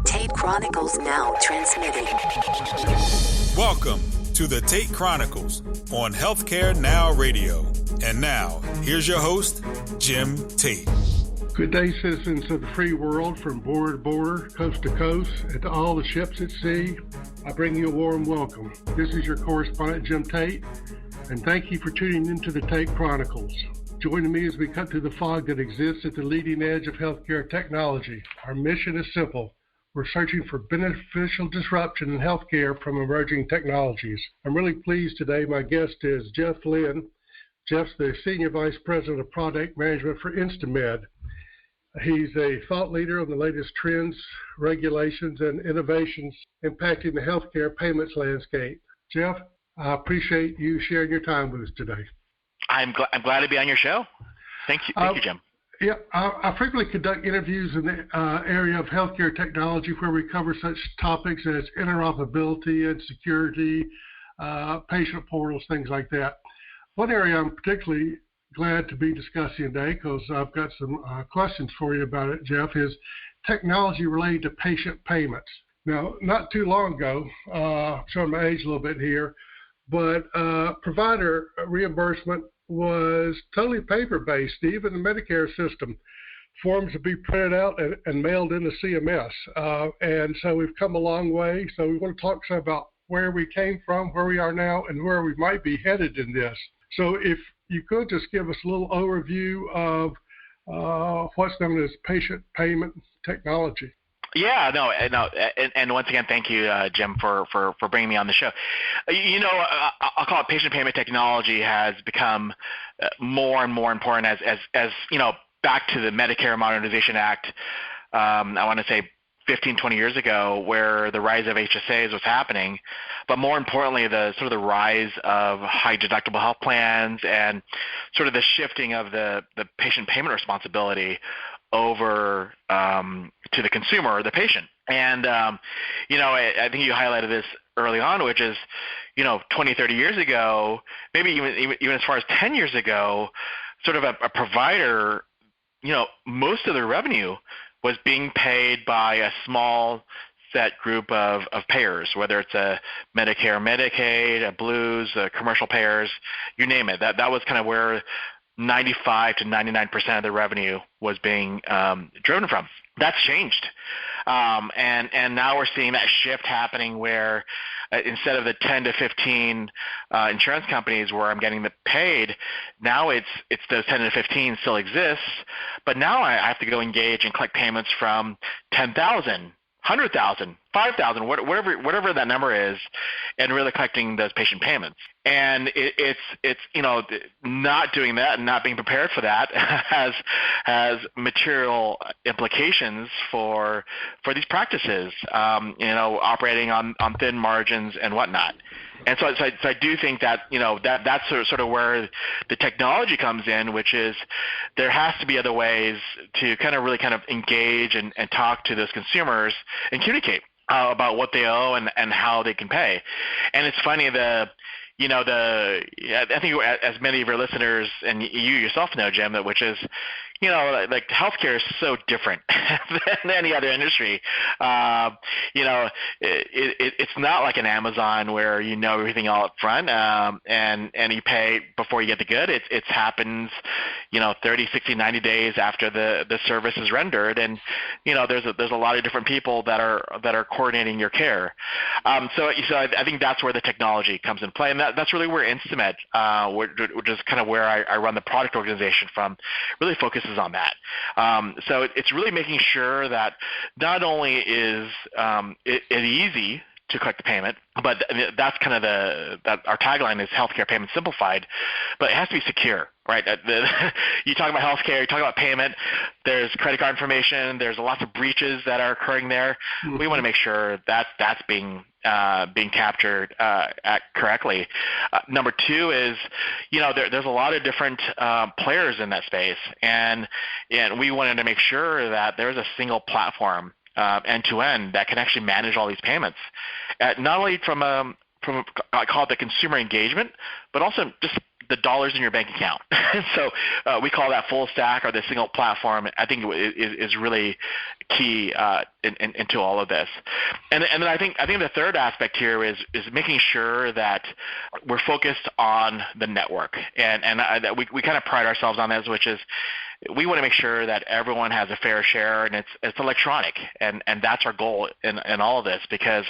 Tate Chronicles now transmitting. Welcome to the Tate Chronicles on HealthcareNOW Radio. And now, here's your host, Jim Tate. Good day, citizens of the free world, from border to border, coast to coast, and to all the ships at sea. I bring you a warm welcome. This is your correspondent, Jim Tate, and thank you for tuning into the Tate Chronicles. Join me as we cut through the fog that exists at the leading edge of healthcare technology. Our mission is simple. We're searching for beneficial disruption in healthcare from emerging technologies. I'm really pleased today. My guest is Jeff Lynn. Jeff's the Senior Vice President of Product Management for InstaMed. He's a thought leader on the latest trends, regulations, and innovations impacting the healthcare payments landscape. Jeff, I appreciate you sharing your time with us today. I'm glad to be on your show. Thank you, Jim. Yeah, I frequently conduct interviews in the area of healthcare technology where we cover such topics as interoperability and security, patient portals, things like that. One area I'm particularly glad to be discussing today, because I've got some questions for you about it, Jeff, is technology related to patient payments. Now, not too long ago, showing my age a little bit here, but provider reimbursement was totally paper-based. Even the Medicare system, forms would be printed out and mailed into CMS. And so we've come a long way. So we want to talk some about where we came from, where we are now, and where we might be headed in this. So if you could just give us a little overview of what's known as patient payment technology. Yeah, no, and once again, thank you, Jim, for bringing me on the show. You know, I'll call it patient payment technology has become more and more important as you know, back to the Medicare Modernization Act. I want to say 15, 20 years ago, where the rise of HSAs was happening, but more importantly, the rise of high deductible health plans and sort of the shifting of the patient payment responsibility over to the consumer or the patient. And, you know, I think you highlighted this early on, which is, you know, 20, 30 years ago, maybe even as far as 10 years ago, sort of a provider, you know, most of their revenue was being paid by a small set group of payers, whether it's a Medicare, Medicaid, a Blues, commercial payers, you name it. That was kind of where 95 to 99% of the revenue was being driven from. That's changed. And now we're seeing that shift happening where instead of the 10 to 15 insurance companies where I'm getting paid, now it's those 10 to 15 still exists, but now I have to go engage and collect payments from 10,000, 100,000, 5,000, whatever that number is, and really collecting those patient payments. And it's you know, not doing that and not being prepared for that has material implications for these practices, you know, operating on thin margins and whatnot. And so I do think that, you know, that's sort of where the technology comes in, which is there has to be other ways to kind of engage and talk to those consumers and communicate about what they owe and how they can pay. And it's funny, I think as many of your listeners and you yourself know, Jim, which is, you know, like healthcare is so different than any other industry. You know, it's not like an Amazon where you know everything all up front and you pay before you get the good. It happens, you know, 30, 60, 90 days after the service is rendered, and you know there's a lot of different people that are coordinating your care. So I think that's where the technology comes in play, and that's really where InstaMed, which is kind of where I run the product organization from, really focuses on that. So it's really making sure that not only is it easy to collect the payment, but that's kind of our tagline is healthcare payment simplified, but it has to be secure, right? You talk about healthcare, you talk about payment, there's credit card information, there's lots of breaches that are occurring there. Mm-hmm. We want to make sure that that's being captured correctly. Number two is, you know, there's a lot of different players in that space, and we wanted to make sure that there's a single platform end-to-end that can actually manage all these payments, not only from I call it the consumer engagement, but also just the dollars in your bank account. So we call that full stack or the single platform. I think is really key into all of this. And then I think the third aspect here is making sure that we're focused on the network. And we kind of pride ourselves on this, which is we want to make sure that everyone has a fair share, and it's electronic, and that's our goal in all of this, because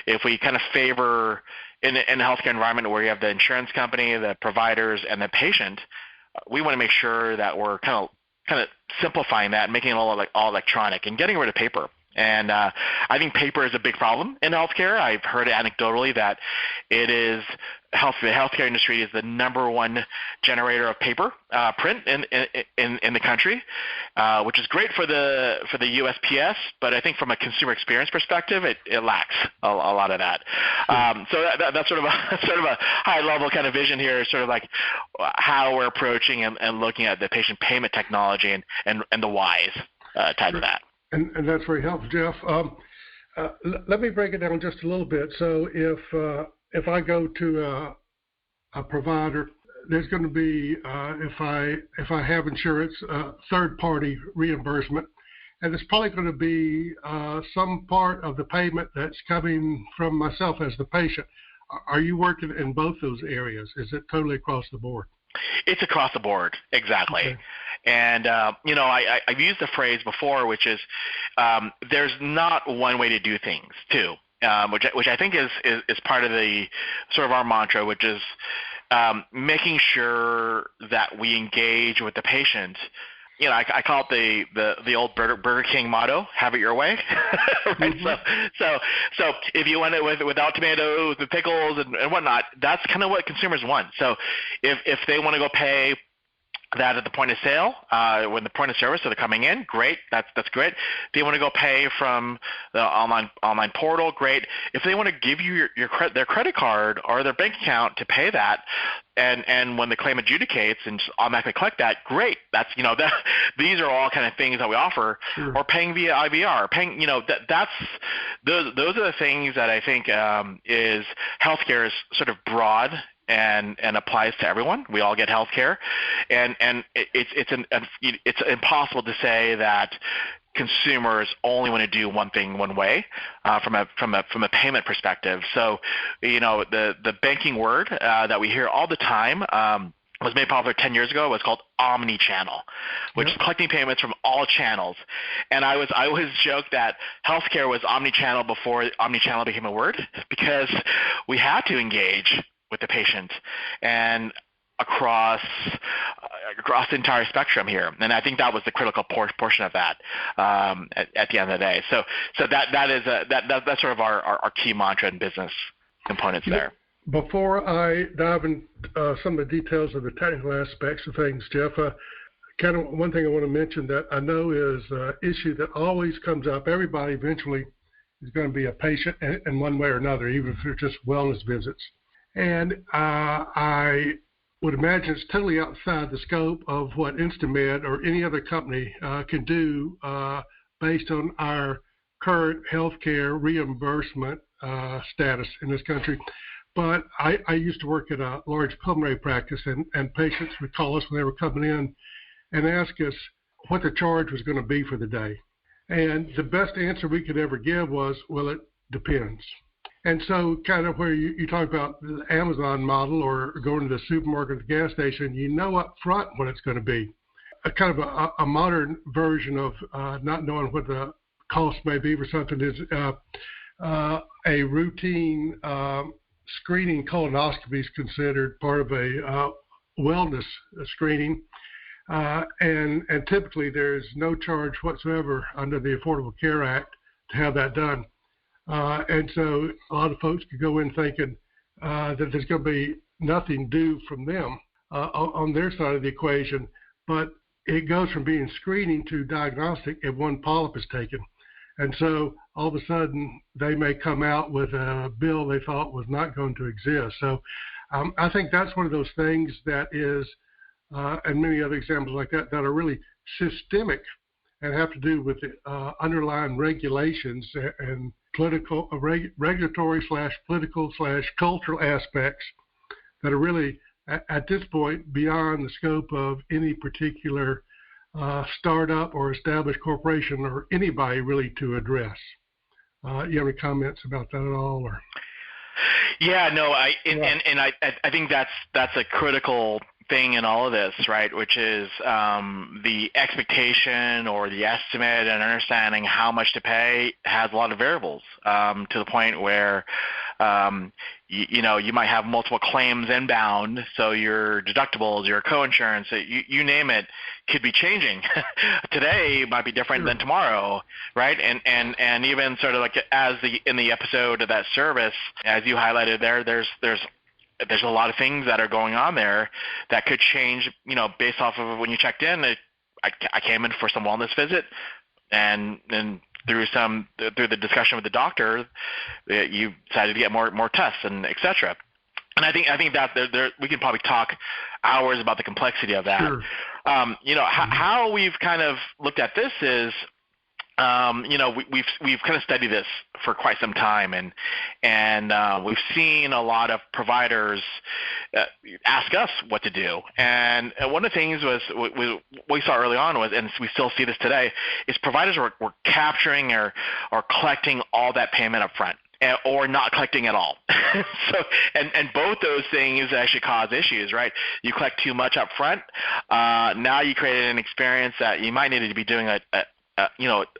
if we kind of favor in a healthcare environment where you have the insurance company, the providers, and the patient, we want to make sure that we're kind of simplifying that, making it all electronic, and getting rid of paper. And I think paper is a big problem in healthcare. I've heard anecdotally that it is the healthcare industry is the number one generator of paper print in the country, which is great for the USPS. But I think from a consumer experience perspective, it lacks a lot of that. So that's sort of a high level kind of vision here, sort of like how we're approaching and looking at the patient payment technology and the whys tied to that. And that's very helpful, Jeff. Let me break it down just a little bit. So if I go to a provider, there's going to be if I have insurance, third-party reimbursement, and it's probably going to be some part of the payment that's coming from myself as the patient. Are you working in both those areas? Is it totally across the board? It's across the board, exactly. Okay. And, I've used the phrase before, which is there's not one way to do things, too, which I think is part of the sort of our mantra, which is making sure that we engage with the patient. You know, I call it the old Burger King motto: "Have it your way." Right? Mm-hmm. So if you want it without tomatoes, with pickles and whatnot, that's kind of what consumers want. So if they want to go pay that at the point of sale, when the point of service, so they're coming in, great, that's great. If they want to go pay from the online portal, great. If they want to give you their credit card or their bank account to pay that, and when the claim adjudicates and just automatically collect that, great. That's these are all kind of things that we offer. Sure. Or paying via IVR, those are the things that I think is healthcare is sort of broad and applies to everyone. We all get health care, and it's impossible to say that consumers only want to do one thing one way from a payment perspective. So, the banking word that we hear all the time was made popular 10 years ago. It was called omni-channel, which is collecting payments from all channels. And I always joke that healthcare was omni-channel before omni-channel became a word, because we had to engage with the patient and across the entire spectrum here. And I think that was the critical portion of that at the end of the day. So that's sort of our key mantra and business components there. Before I dive into some of the details of the technical aspects of things, Jeff, kind of one thing I want to mention that I know is an issue that always comes up. Everybody eventually is going to be a patient in one way or another, even if they're just wellness visits. And I would imagine it's totally outside the scope of what InstaMed or any other company can do based on our current healthcare reimbursement status in this country. But I used to work at a large pulmonary practice, and patients would call us when they were coming in and ask us what the charge was going to be for the day. And the best answer we could ever give was, well, it depends. And so kind of where you talk about the Amazon model or going to the supermarket or the gas station, you know up front what it's going to be. A kind of a modern version of not knowing what the cost may be for something is a routine screening. Colonoscopy is considered part of a wellness screening. And typically there's no charge whatsoever under the Affordable Care Act to have that done. And so a lot of folks could go in thinking that there's going to be nothing due from them on their side of the equation, but it goes from being screening to diagnostic if one polyp is taken. And so all of a sudden they may come out with a bill they thought was not going to exist. So I think that's one of those things that is, and many other examples like that, that are really systemic and have to do with the underlying regulations and regulatory /political/cultural aspects that are really at this point beyond the scope of any particular startup or established corporation or anybody really to address. You have any comments about that at all? Or? Yeah, no, I think that's a critical thing in all of this, right? Which is the expectation or the estimate and understanding how much to pay has a lot of variables to the point where you might have multiple claims inbound, so your deductibles, your coinsurance, you name it, could be changing. Today might be different than tomorrow, right? And even sort of like in the episode of that service, as you highlighted there's a lot of things that are going on there that could change, based off of when you checked in. I came in for some wellness visit, and through the discussion with the doctor, you decided to get more tests and et cetera. And I think that we can probably talk hours about the complexity of that. Sure. How we've kind of looked at this is, we've kind of studied this for quite some time, and we've seen a lot of providers ask us what to do. And one of the things we saw early on was, and we still see this today, is providers were capturing or collecting all that payment up front, or not collecting at all. And both those things actually cause issues, right? You collect too much up front. Now you created an experience that you might need to be doing a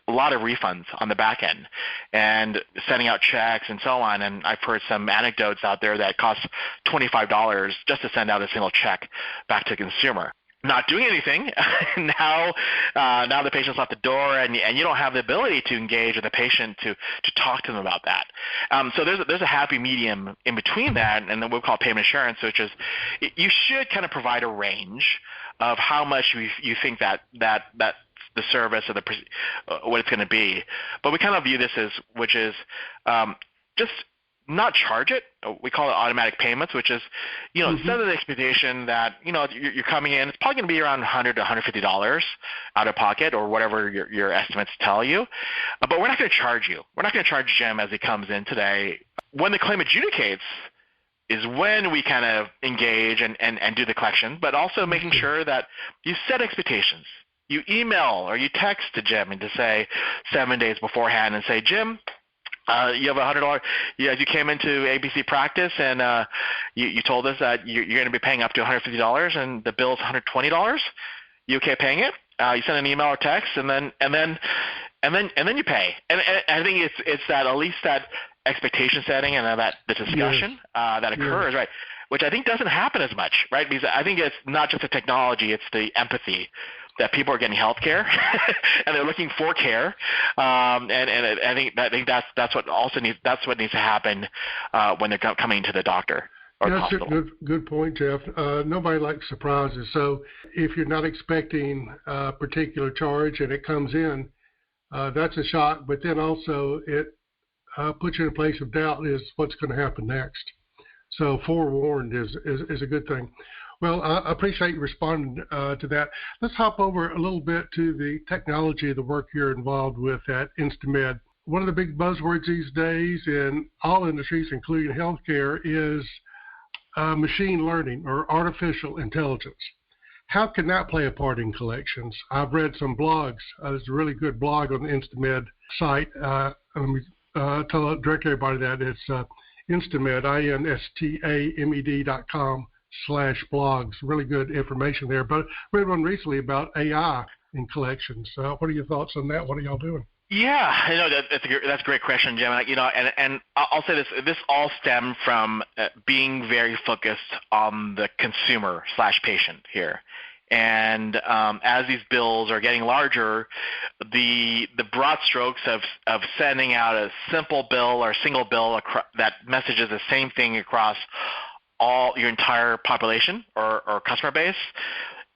lot of refunds on the back end and sending out checks and so on. And I've heard some anecdotes out there that cost $25 just to send out a single check back to the consumer. Not doing anything. Now the patient's left the door, and you don't have the ability to engage with the patient to talk to them about that. So there's a happy medium in between that, and then we'll call payment assurance, which is you should kind of provide a range of how much you think that the service or what it's going to be. But we kind of view this as, which is just not charge it. We call it automatic payments, which is, instead of the expectation that, you're coming in, it's probably going to be around $100 to $150 out of pocket or whatever your estimates tell you. But we're not going to charge you. We're not going to charge Jim as he comes in today. When the claim adjudicates is when we kind of engage and do the collection, but also making sure that you set expectations. You email or you text to Jim and to say 7 days beforehand and say, Jim, you have $100. As you came into ABC practice and you told us that you're going to be paying up to $150 and the bill's $120. You okay paying it? You send an email or text and then you pay. And I think it's that, at least that expectation setting and that the discussion that occurs, right? Which I think doesn't happen as much, right? Because I think it's not just the technology; it's the empathy that people are getting health care and they're looking for care. And I think that's what also needs to happen when they're coming to the doctor or the hospital. That's a good point, Jeff. Nobody likes surprises. So if you're not expecting a particular charge and it comes in, that's a shock. But then also it puts you in a place of doubt is what's going to happen next. So forewarned is a good thing. Well, I appreciate you responding to that. Let's hop over a little bit to the technology of the work you're involved with at InstaMed. One of the big buzzwords these days in all industries, including healthcare, is machine learning or artificial intelligence. How can that play a part in collections? I've read some blogs. There's a really good blog on the InstaMed site. Let me direct everybody that it's InstaMed, InstaMed.com/blogs. Really good information there. But I read one recently about AI in collections. What are your thoughts on that? What are y'all doing? Yeah, I know that's a great question, Jim. And I'll say this: this all stemmed from being very focused on the consumer/patient here. And as these bills are getting larger, the broad strokes of sending out a simple bill or a single bill that messages the same thing across all your entire population or customer base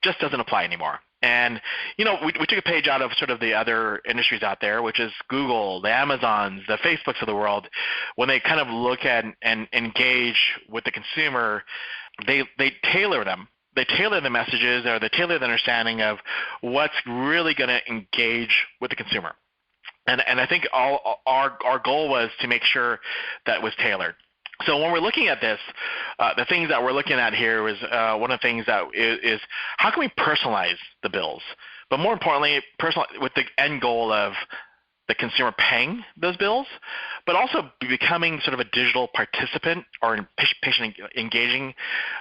just doesn't apply anymore. And, we took a page out of sort of the other industries out there, which is Google, the Amazons, the Facebooks of the world. When they kind of look at and engage with the consumer, they tailor them. They tailor the messages or they tailor the understanding of what's really going to engage with the consumer. And I think our goal was to make sure that was tailored. So when we're looking at this, the things that we're looking at here is one of the things that is how can we personalize the bills? But more importantly, with the end goal of the consumer paying those bills, but also becoming sort of a digital participant or patient engaging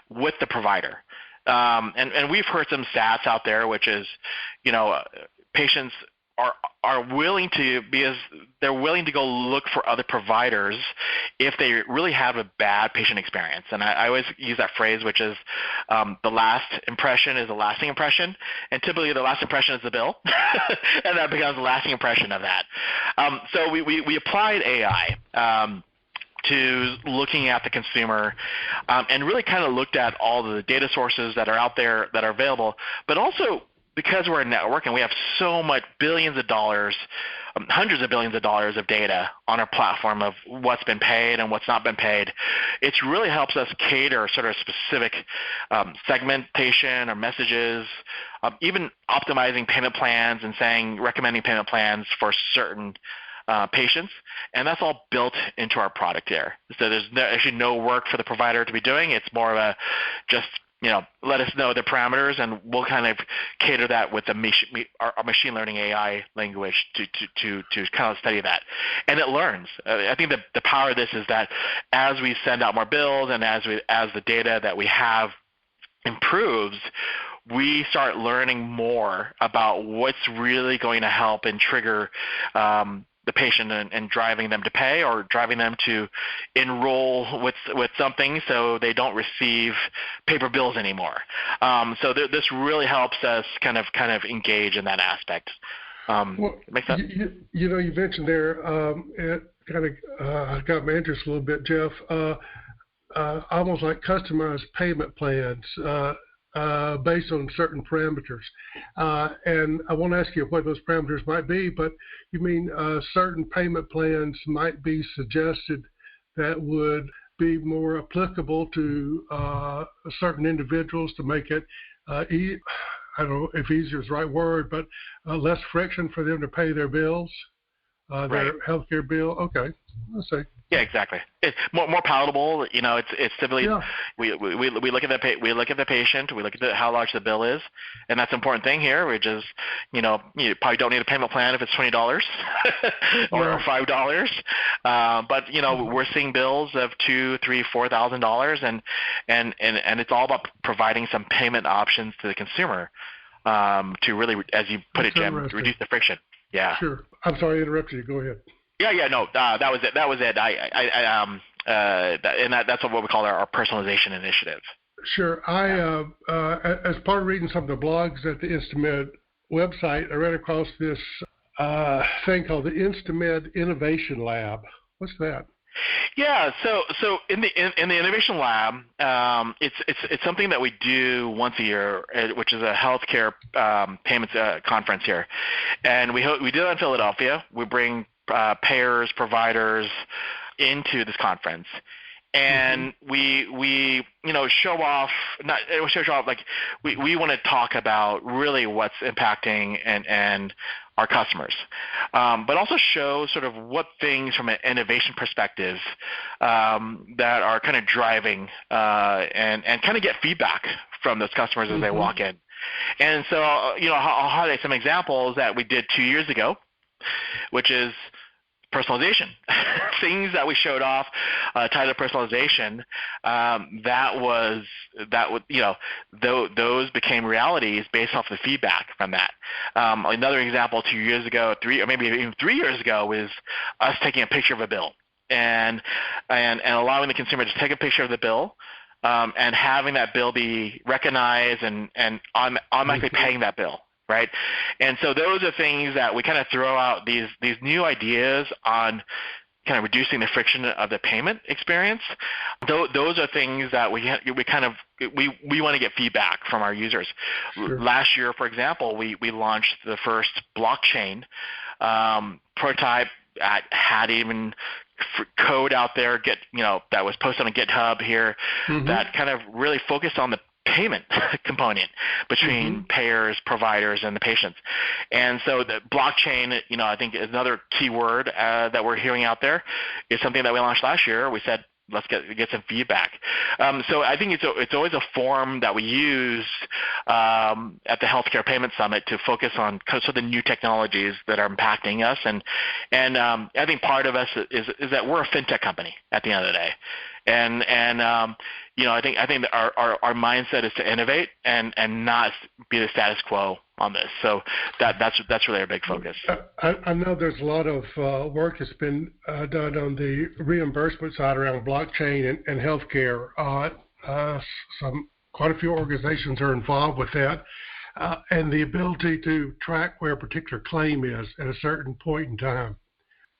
with the provider. And we've heard some stats out there, which is, patients are willing to they're willing to go look for other providers if they really have a bad patient experience. And I always use that phrase, which is the last impression is the lasting impression, and typically the last impression is the bill, and that becomes the lasting impression of that. So we applied AI to looking at the consumer and really kind of looked at all the data sources that are out there that are available, but also because we're a network and we have so much billions of dollars, hundreds of billions of dollars of data on our platform of what's been paid and what's not been paid, it really helps us cater sort of specific segmentation or messages, even optimizing payment plans and recommending payment plans for certain patients, and that's all built into our product there. So there's actually no work for the provider to be doing. It's more of a just let us know the parameters, and we'll kind of cater that with our machine learning AI language to kind of study that. And it learns. I think the power of this is that as we send out more bills and as the data that we have improves, we start learning more about what's really going to help and trigger the patient and driving them to pay or driving them to enroll with something so they don't receive paper bills anymore. So this really helps us kind of engage in that aspect. Make sense? You mentioned there, it kind of got my interest a little bit, Jeff, almost like customized payment plans based on certain parameters. And I won't ask you what those parameters might be, but you mean certain payment plans might be suggested that would be more applicable to certain individuals to make it, I don't know if easier is the right word, but less friction for them to pay their bills, their healthcare bill. Okay, let's see. Yeah, exactly. It's more palatable. It's typically we look at the patient, we look at how large the bill is, and that's an important thing here. Which is, you probably don't need a payment plan if it's $20 or $5. But we're seeing bills of $2,000, $3,000, $4,000, and it's all about providing some payment options to the consumer to really, as you put it, Jim, reduce the friction. Yeah. Sure. I'm sorry I interrupted you. Go ahead. Yeah, no, that was it. That was it. That's what we call our personalization initiative. Sure. As part of reading some of the blogs at the InstaMed website, I ran across this thing called the InstaMed Innovation Lab. What's that? Yeah, so in the Innovation Lab, it's something that we do once a year, which is a healthcare payments conference here, and we do that in Philadelphia. We bring payers, providers into this conference, and we show off like we want to talk about really what's impacting and our customers, but also show sort of what things from an innovation perspective that are kind of driving and kind of get feedback from those customers as they walk in. And so I'll highlight some examples that we did 2 years ago, which is personalization. Things that we showed off tied to personalization, those became realities based off the feedback from that. Another example 2 years ago, maybe even 3 years ago, was us taking a picture of a bill and allowing the consumer to take a picture of the bill and having that bill be recognized and automatically paying that bill. Right, and so those are things that we kind of throw out these new ideas on kind of reducing the friction of the payment experience. Those are things that we want to get feedback from our users. Sure. Last year, for example, we launched the first blockchain prototype. Had even code out there that was posted on GitHub here that kind of really focused on the payment component between payers, providers, and the patients. And so the blockchain, I think is another key word that we're hearing out there, is something that we launched last year. We said, let's get some feedback. So I think it's always a forum that we use at the Healthcare Payment Summit to focus on kind of the new technologies that are impacting us, and I think part of us is that we're a fintech company at the end of the day, and I think that our mindset is to innovate and not be the status quo on this. So that's really our big focus. I know there's a lot of work that's been done on the reimbursement side around blockchain and healthcare. Quite a few organizations are involved with that, and the ability to track where a particular claim is at a certain point in time.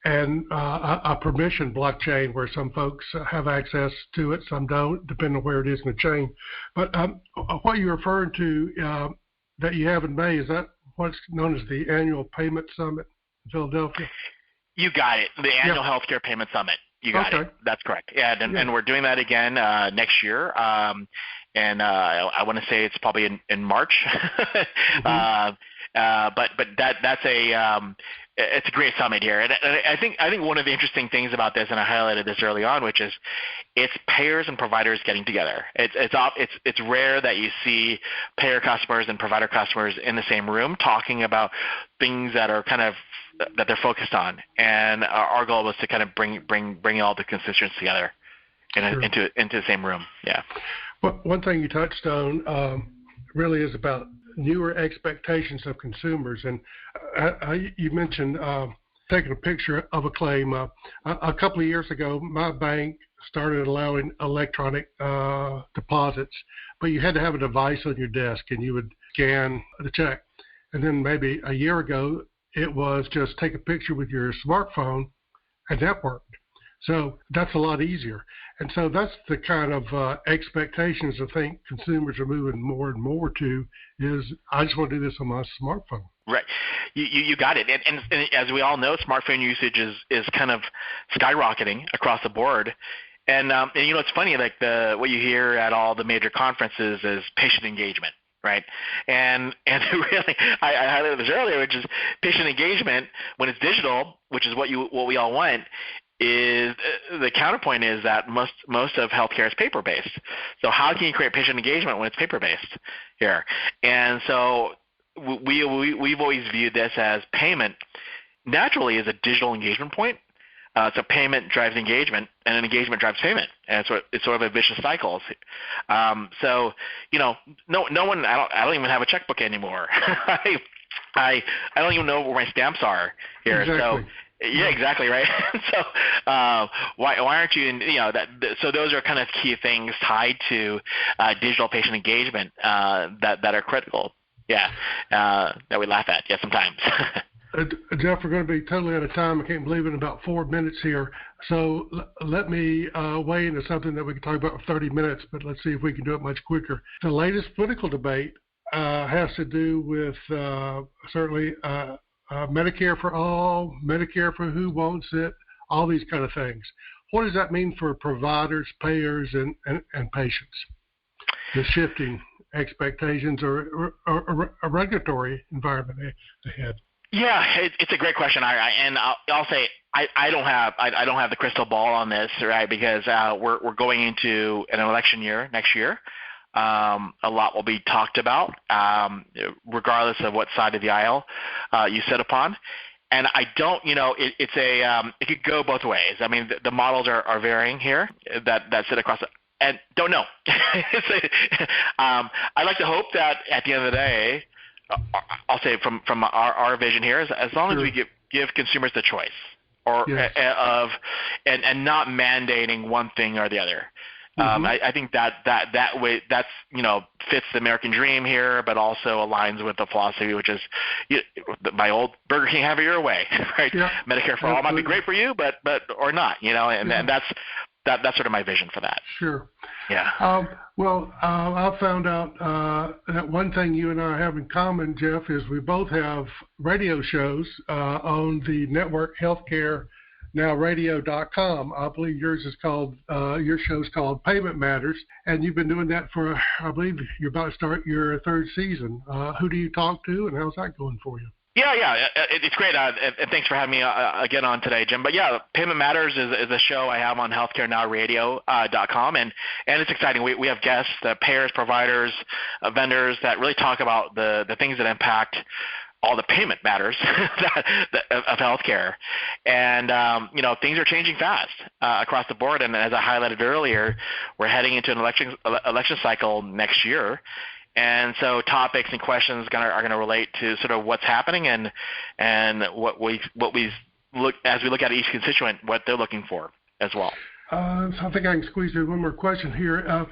And a permission blockchain where some folks have access to it, some don't, depending on where it is in the chain. But what you're referring to that you have in May, is that what's known as the Annual Payment Summit in Philadelphia? You got it, the Annual Healthcare Payment Summit. You got it. That's correct. Yeah, and we're doing that again next year. And I want to say it's probably in March. But that's it's a great summit here, and I think one of the interesting things about this, and I highlighted this early on, which is it's payers and providers getting together. It's rare that you see payer customers and provider customers in the same room talking about things that are kind of that they're focused on, and our goal was to kind of bring all the constituents together into the same room. Yeah. Well, one thing you touched on really is about newer expectations of consumers, and you mentioned taking a picture of a claim. A couple of years ago, my bank started allowing electronic deposits, but you had to have a device on your desk, and you would scan the check. And then maybe a year ago, it was just take a picture with your smartphone, and that worked. So that's a lot easier. And so that's the kind of expectations I think consumers are moving more and more to is I just want to do this on my smartphone. Right. You got it. And as we all know, smartphone usage is kind of skyrocketing across the board. And it's funny, like what you hear at all the major conferences is patient engagement. Right, and really, I highlighted this earlier, which is patient engagement when it's digital, which is what we all want. Is the counterpoint is that most of healthcare is paper-based. So how can you create patient engagement when it's paper-based here? And so we've always viewed this as payment naturally is a digital engagement point. So payment drives engagement, and then engagement drives payment, and it's sort of a vicious cycle. So no one. I don't even have a checkbook anymore. I don't even know where my stamps are here. Exactly. So. Yeah, exactly right. So why aren't you in so those are kind of key things tied to digital patient engagement that are critical. Yeah, that we laugh at. Yeah, sometimes. Jeff, we're going to be totally out of time. I can't believe it, in about 4 minutes here. So let me weigh into something that we can talk about for 30 minutes, but let's see if we can do it much quicker. The latest political debate has to do with certainly Medicare for all, Medicare for who wants it, all these kind of things. What does that mean for providers, payers, and patients? The shifting expectations or a regulatory environment ahead. Yeah, it's a great question. I'll say I don't have the crystal ball on this, right? Because we're going into an election year next year. A lot will be talked about, regardless of what side of the aisle you sit upon. And I don't, it could go both ways. I mean, the models are varying here that sit across it. And don't know. I like to hope that at the end of the day, I'll say from our vision here, is as long as we give consumers the choice, and not mandating one thing or the other. I think that way fits the American dream here, but also aligns with the philosophy, which is my old Burger King, have it your way, right? Yeah. Medicare for all might be great for you, but or not, and that's sort of my vision for that. Sure. Yeah. I found out that one thing you and I have in common, Jeff, is we both have radio shows on the network HealthcareNOW Radio.com. I believe yours is called, your show's called Payment Matters, and you've been doing that for, I believe you're about to start your third season. Who do you talk to, and how's that going for you? Yeah, it's great, and thanks for having me again on today, Jim. But yeah, Payment Matters is a show I have on HealthcareNOWradio.com, and it's exciting. We have guests, payers, providers, vendors that really talk about the things that impact all the payment matters of healthcare. And, things are changing fast across the board. And as I highlighted earlier, we're heading into an election cycle next year. And so topics and questions are going to relate to sort of what's happening and what we look as we look at each constituent, what they're looking for as well. So I think I can squeeze in one more question here.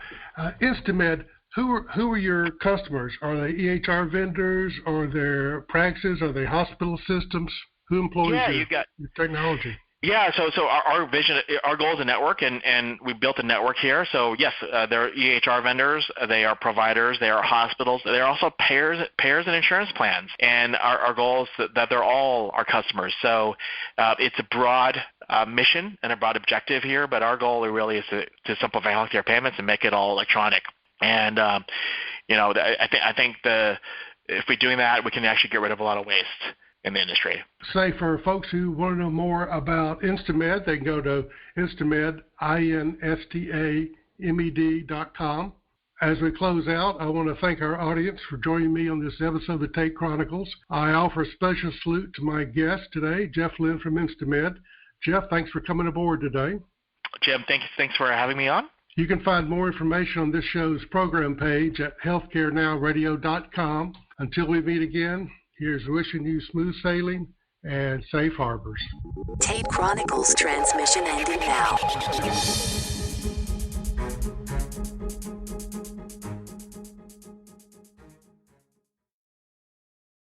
InstaMed, who are your customers? Are they EHR vendors? Are they practices? Are they hospital systems? Who employs your technology? Yeah, so our vision, our goal is a network, and we built a network here. So yes, they're EHR vendors, they are providers, they are hospitals, they're also payers and insurance plans. And our goal is that they're all our customers. So it's a broad mission and a broad objective here, but our goal really is to simplify healthcare payments and make it all electronic. And I think if we're doing that, we can actually get rid of a lot of waste in the industry. Say for folks who want to know more about InstaMed, they can go to InstaMed, InstaMed.com. As we close out, I want to thank our audience for joining me on this episode of the Tate Chronicles. I offer a special salute to my guest today, Jeff Lynn from InstaMed. Jeff, thanks for coming aboard today. Jim, thanks for having me on. You can find more information on this show's program page at HealthcareNOWradio.com. Until we meet again, here's wishing you smooth sailing and safe harbors. Tate Chronicles transmission ending now.